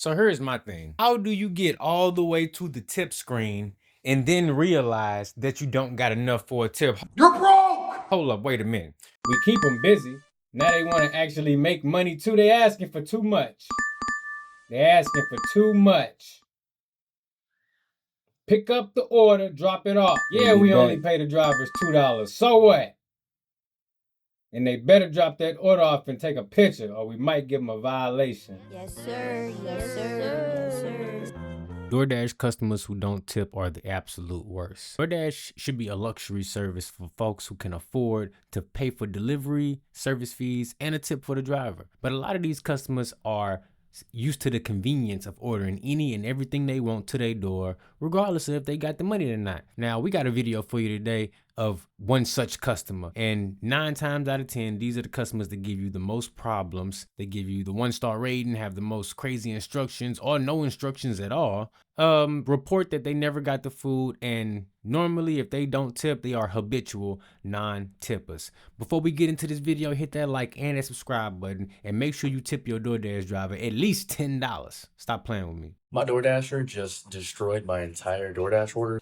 So here's my thing. How do you get all the way to the tip screen and then realize that you don't got enough for a tip? You're broke! Hold up, wait a minute. We keep them busy. Now they want to actually make money too. They asking for too much. They're asking for too much. Pick up the order, drop it off. Yeah, we only pay the drivers $2. So what? And they better drop that order off and take a picture, or we might give them a violation. Yes, sir. Yes, sir. Yes, sir. DoorDash customers who don't tip are the absolute worst. DoorDash should be a luxury service for folks who can afford to pay for delivery, service fees, and a tip for the driver. But a lot of these customers are used to the convenience of ordering any and everything they want to their door, regardless of if they got the money or not. Now, we got a video for you today of one such customer, and 9 times out of 10, these are the customers that give you the most problems. They give you the 1-star rating, have the most crazy instructions or no instructions at all, report that they never got the food, and normally if they don't tip, they are habitual non-tippers. Before we get into this video, hit that like and that subscribe button, and make sure you tip your DoorDash driver at least $10. Stop playing with me. My DoorDasher just destroyed my entire DoorDash order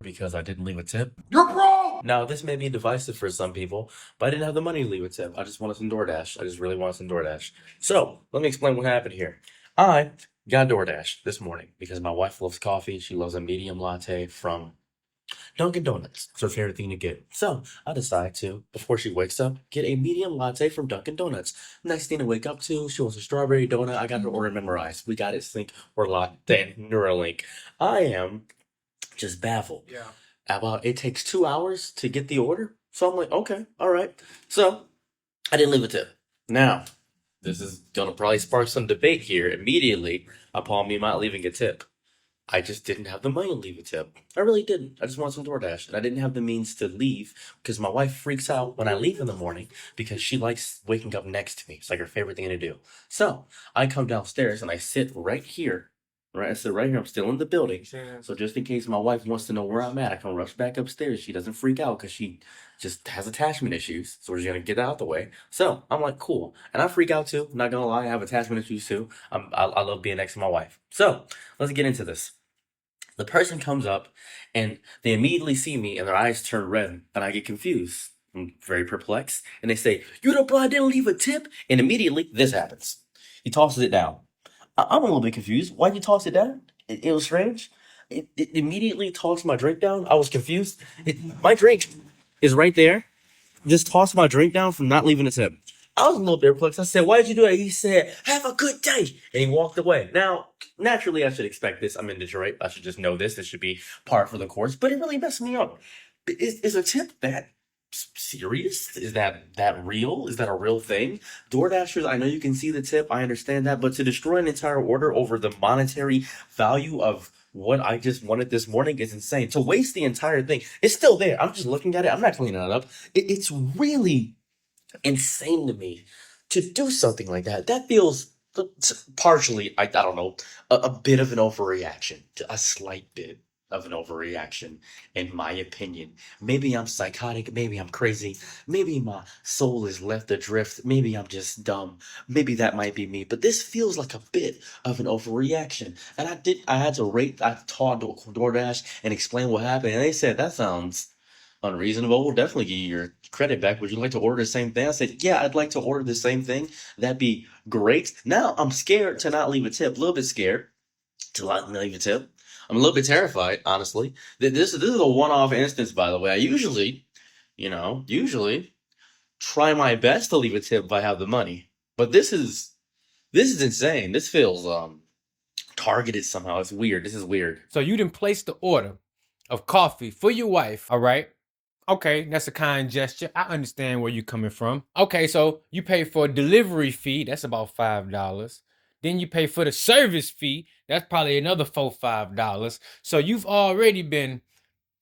because I didn't leave a tip. You're broke! Now, this may be divisive for some people, but I didn't have the money to leave a tip. I just wanted some DoorDash. I just really wanted some DoorDash. So, let me explain what happened here. I got DoorDash this morning because my wife loves coffee. She loves a medium latte from Dunkin' Donuts. It's her favorite thing to get. So I decide to, before she wakes up, get a medium latte from Dunkin' Donuts. Next thing to wake up to, she wants a strawberry donut. I got her order memorized. We got it synced. We're locked in. Neuralink. I am just baffled. Yeah. It takes 2 hours to get the order. So I'm like, okay, all right. So I didn't leave a tip. Now, this is going to probably spark some debate here immediately upon me not leaving a tip. I just didn't have the money to leave a tip. I really didn't. I just wanted some DoorDash. And I didn't have the means to leave because my wife freaks out when I leave in the morning because she likes waking up next to me. It's like her favorite thing to do. So I come downstairs and I sit right here. Right, I sit right here. I'm still in the building. So just in case my wife wants to know where I'm at, I can rush back upstairs. She doesn't freak out because she just has attachment issues. So we're just going to get out the way. So I'm like, cool. And I freak out too. I'm not going to lie. I have attachment issues too. I love being next to my wife. So let's get into this. The person comes up and they immediately see me and their eyes turn red and I get confused. I'm very perplexed. And they say, "You the bro didn't leave a tip?" And immediately this happens. He tosses it down. I'm a little bit confused. Why'd you toss it down? It was strange. It immediately tossed my drink down. I was confused. My drink is right there. Just tossed my drink down from not leaving a tip. I was a little bit perplexed. I said, "Why'd you do it?" He said, "Have a good day." And he walked away. Now, naturally, I should expect this. I'm in Detroit. I should just know this. This should be par for the course. But it really messed me up. Is a tip that serious? Is that real? Is that a real thing? DoorDashers, I know you can see the tip. I understand that. But to destroy an entire order over the monetary value of what I just wanted this morning is insane. To waste the entire thing. It's still there. I'm just looking at it. I'm not cleaning it up. It's really insane to me to do something like that. That feels partially, I don't know, a bit of an overreaction, a slight bit of an overreaction, in my opinion. Maybe I'm psychotic, maybe I'm crazy, maybe my soul is left adrift, maybe I'm just dumb, maybe that might be me, but this feels like a bit of an overreaction. And I taught DoorDash and explained what happened, and they said, "That sounds unreasonable. We'll definitely give you your credit back. Would you like to order the same thing?" I said, "Yeah, I'd like to order the same thing. That'd be great." Now I'm scared to not leave a tip. A little bit scared to not leave a tip. I'm a little bit terrified, honestly. This is a one-off instance, by the way. I usually try my best to leave a tip if I have the money. But this is insane. This feels targeted somehow. It's weird. This is weird. So you didn't place the order of coffee for your wife, all right? Okay, that's a kind gesture. I understand where you're coming from. Okay, so you pay for a delivery fee. That's about $5. Then you pay for the service fee. That's probably another $4-5. So you've already been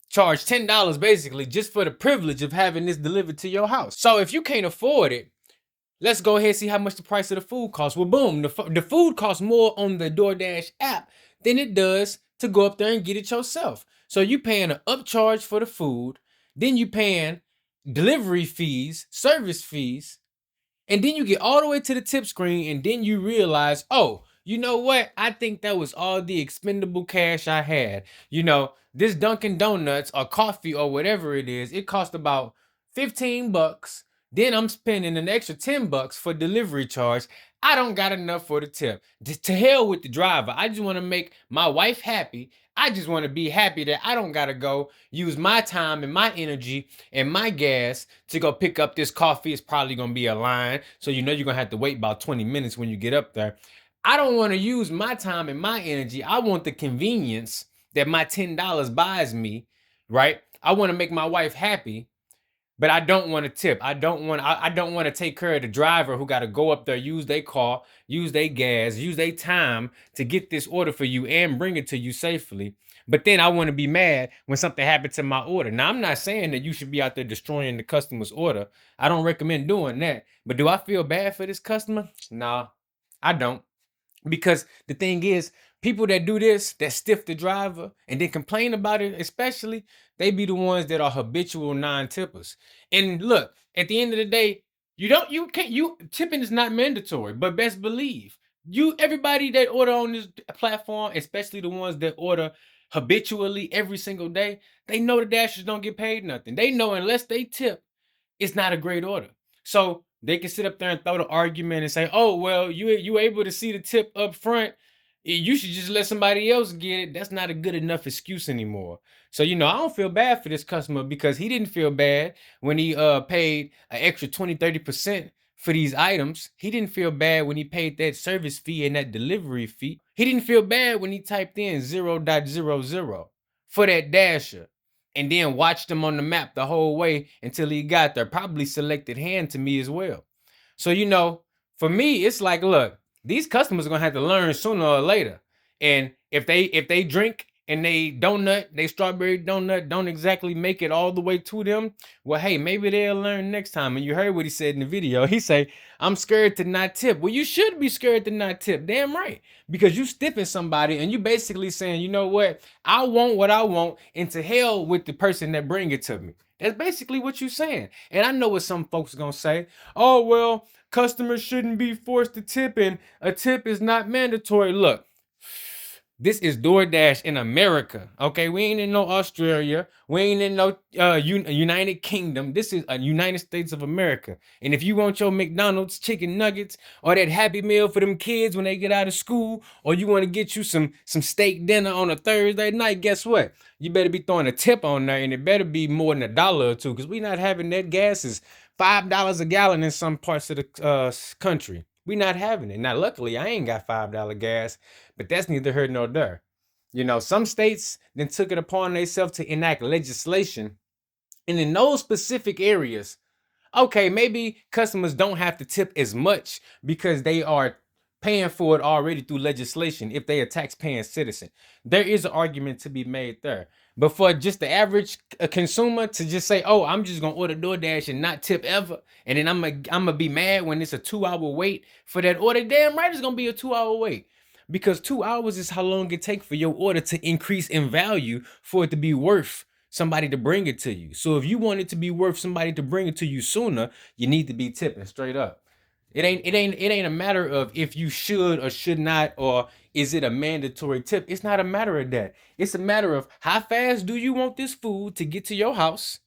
charged $10 basically just for the privilege of having this delivered to your house. So if you can't afford it, let's go ahead and see how much the price of the food costs. Well, boom, the food costs more on the DoorDash app than it does to go up there and get it yourself. So you paying an upcharge for the food, then you paying delivery fees, service fees, and then you get all the way to the tip screen, and then you realize, oh, you know what? I think that was all the expendable cash I had. This Dunkin' Donuts or coffee or whatever it is, it cost about 15 bucks. Then I'm spending an extra 10 bucks for delivery charge. I don't got enough for the tip. To hell with the driver. I just want to make my wife happy. I just want to be happy that I don't got to go use my time and my energy and my gas to go pick up this coffee. It's probably going to be a line. So you're going to have to wait about 20 minutes when you get up there. I don't want to use my time and my energy. I want the convenience that my $10 buys me, right? I want to make my wife happy, but I don't want to tip. I don't want to take care of the driver who got to go up there, use their car, use their gas, use their time to get this order for you and bring it to you safely. But then I want to be mad when something happened to my order. Now, I'm not saying that you should be out there destroying the customer's order. I don't recommend doing that. But do I feel bad for this customer? Nah, I don't. Because the thing is, people that do this, that stiff the driver and then complain about it, especially, they be the ones that are habitual non-tippers. And look, at the end of the day, you tipping is not mandatory, but best believe everybody that order on this platform, especially the ones that order habitually every single day, they know the dashers don't get paid nothing. They know unless they tip, it's not a great order. So they can sit up there and throw the argument and say, "Oh, well, you able to see the tip up front. You should just let somebody else get it." That's not a good enough excuse anymore. So I don't feel bad for this customer because he didn't feel bad when he paid an extra 20-30% for these items. He didn't feel bad when he paid that service fee and that delivery fee. He didn't feel bad when he typed in 0.00 for that dasher and then watched him on the map the whole way until he got there. Probably selected hand to me as well. So, for me, it's like, look, these customers are gonna have to learn sooner or later. And if they drink and they strawberry donut don't exactly make it all the way to them, well, hey, maybe they'll learn next time. And you heard what he said in the video. He say, "I'm scared to not tip." Well, you should be scared to not tip. Damn right. Because you stiffing somebody and you basically saying, you know what? I want what I want, and to hell with the person that bring it to me. That's basically what you're saying. And I know what some folks are gonna say. "Oh, well, customers shouldn't be forced to tip, and a tip is not mandatory." Look, this is Doordash in America, okay? We ain't in no Australia. We ain't in no United Kingdom. This is a United States of America. And if you want your McDonald's chicken nuggets or that Happy Meal for them kids when they get out of school, or you want to get you some steak dinner on a Thursday night, guess what? You better be throwing a tip on there, and it better be more than $1 or $2, because we not having that. Gas is $5 a gallon in some parts of the country. We not having it. Now, luckily, I ain't got $5 gas, but that's neither here nor there. Some states then took it upon themselves to enact legislation, and in those specific areas, okay, maybe customers don't have to tip as much because they are paying for it already through legislation if they are tax-paying citizen. There is an argument to be made there. But for just the average consumer to just say, "Oh, I'm just gonna order DoorDash and not tip ever," and then I'm gonna be mad when it's a 2-hour wait for that order. Damn right, it's gonna be a 2-hour wait. Because 2 hours is how long it takes for your order to increase in value for it to be worth somebody to bring it to you. So if you want it to be worth somebody to bring it to you sooner, you need to be tipping straight up. It ain't a matter of if you should or should not, or is it a mandatory tip. It's not a matter of that. It's a matter of how fast do you want this food to get to your house,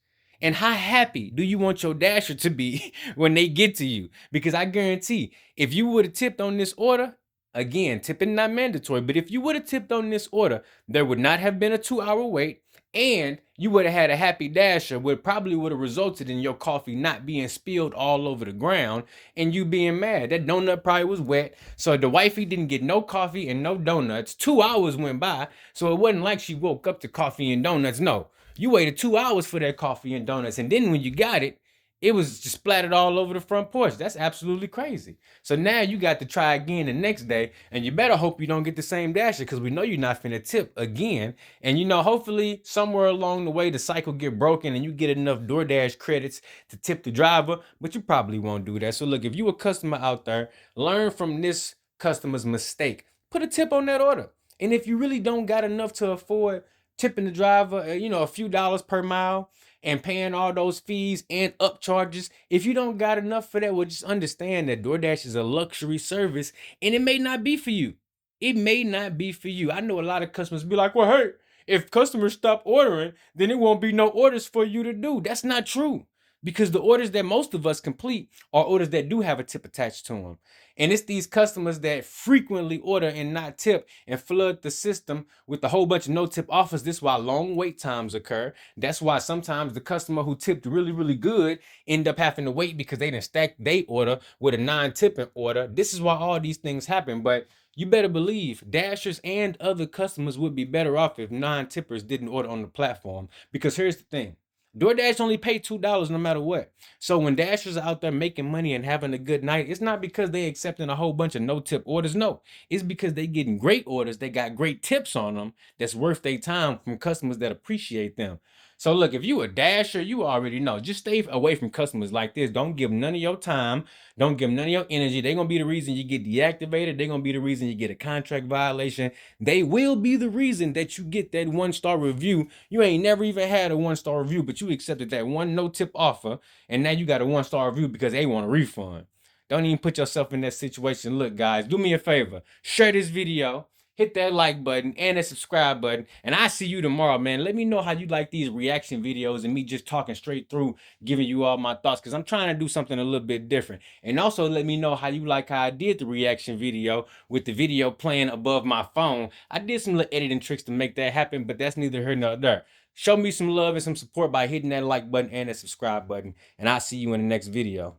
and how happy do you want your dasher to be when they get to you. Because I guarantee, if you would have tipped on this order, again, tipping not mandatory, but if you would have tipped on this order, there would not have been a 2-hour wait, and you would have had a happy dasher, which probably would have resulted in your coffee not being spilled all over the ground and you being mad. That donut probably was wet, so the wifey didn't get no coffee and no donuts. 2 hours went by, so it wasn't like she woke up to coffee and donuts. No, you waited 2 hours for that coffee and donuts, and then when you got it, it was just splattered all over the front porch. That's absolutely crazy. So now you got to try again the next day, and you better hope you don't get the same dasher, because we know you're not finna tip again. And hopefully somewhere along the way the cycle get broken and you get enough DoorDash credits to tip the driver, but you probably won't do that. So look, if you a customer out there, learn from this customer's mistake. Put a tip on that order. And if you really don't got enough to afford tipping the driver, a few dollars per mile, and paying all those fees and up charges, if you don't got enough for that, well, just understand that DoorDash is a luxury service and it may not be for you. it may not be for you. I know a lot of customers be like, well, hey, if customers stop ordering, then it won't be no orders for you to do. That's not true, because the orders that most of us complete are orders that do have a tip attached to them. And it's these customers that frequently order and not tip and flood the system with a whole bunch of no tip offers. This is why long wait times occur. That's why sometimes the customer who tipped really, really good end up having to wait because they didn't stack their order with a non-tipping order. This is why all these things happen. But you better believe Dashers and other customers would be better off if non-tippers didn't order on the platform. Because here's the thing. DoorDash only pay $2 no matter what. So when Dashers are out there making money and having a good night, it's not because they accepting a whole bunch of no-tip orders. No, it's because they getting great orders. They got great tips on them that's worth their time from customers that appreciate them. So look, if you a Dasher, you already know. Just stay away from customers like this. Don't give none of your time. Don't give them none of your energy. They're going to be the reason you get deactivated. They're going to be the reason you get a contract violation. They will be the reason that you get that 1-star review. You ain't never even had a 1-star review, but you accepted that one no-tip offer, and now you got a 1-star review because they want a refund. Don't even put yourself in that situation. Look, guys, do me a favor. Share this video. Hit that like button and that subscribe button. And I see you tomorrow, man. Let me know how you like these reaction videos and me just talking straight through, giving you all my thoughts, because I'm trying to do something a little bit different. And also let me know how you like how I did the reaction video with the video playing above my phone. I did some little editing tricks to make that happen, but that's neither here nor there. Show me some love and some support by hitting that like button and that subscribe button. And I'll see you in the next video.